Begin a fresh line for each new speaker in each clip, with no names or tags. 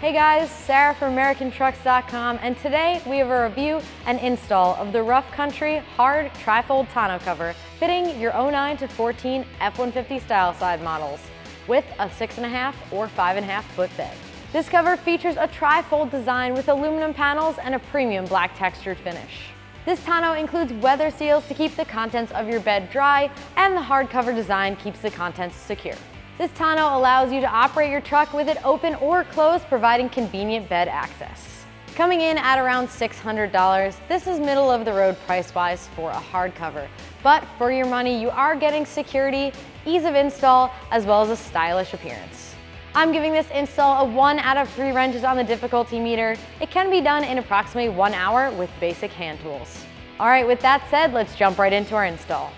Hey guys, Sarah from AmericanTrucks.com, and today we have a review and install of the Rough Country Hard Trifold tonneau cover fitting your 09 to 14 F-150 style side models with a 6.5 or 5.5 foot bed. This cover features a trifold design with aluminum panels and a premium black textured finish. This tonneau includes weather seals to keep the contents of your bed dry, and the hardcover design keeps the contents secure. This tonneau allows you to operate your truck with it open or closed, providing convenient bed access. Coming in at around $600, this is middle of the road price-wise for a hardcover. But for your money, you are getting security, ease of install, as well as a stylish appearance. I'm giving this install a 1 out of 3 wrenches on the difficulty meter. It can be done in approximately 1 hour with basic hand tools. All right, with that said, let's jump right into our install.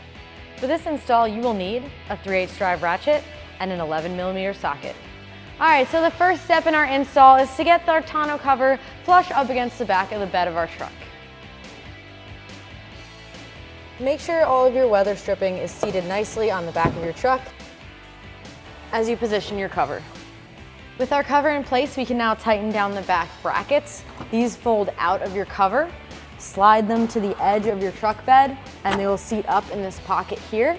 For this install, you will need a 3/8 drive ratchet and an 11mm socket. All right, so the first step in our install is to get our tonneau cover flush up against the back of the bed of our truck. Make sure all of your weather stripping is seated nicely on the back of your truck as you position your cover. With our cover in place, we can now tighten down the back brackets. These fold out of your cover, slide them to the edge of your truck bed, and they will seat up in this pocket here.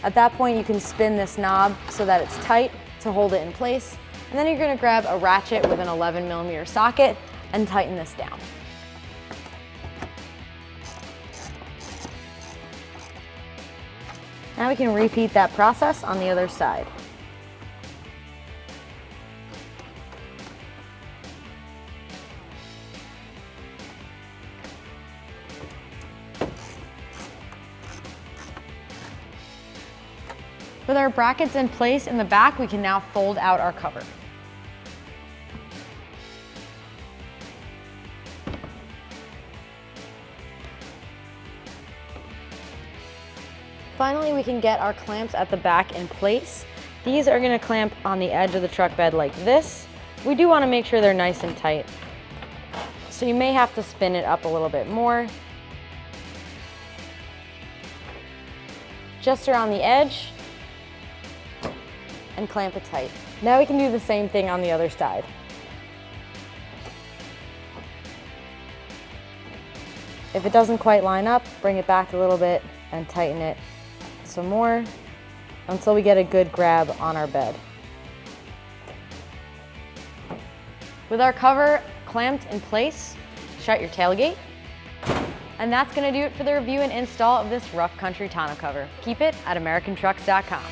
At that point, you can spin this knob so that it's tight to hold it in place. And then you're gonna grab a ratchet with an 11mm socket and tighten this down. Now we can repeat that process on the other side. With our brackets in place in the back, we can now fold out our cover. Finally, we can get our clamps at the back in place. These are going to clamp on the edge of the truck bed like this. We do want to make sure they're nice and tight, so you may have to spin it up a little bit more. Just around the edge, and clamp it tight. Now we can do the same thing on the other side. If it doesn't quite line up, bring it back a little bit and tighten it some more until we get a good grab on our bed. With our cover clamped in place, shut your tailgate. And that's gonna do it for the review and install of this Rough Country tonneau cover. Keep it at AmericanTrucks.com.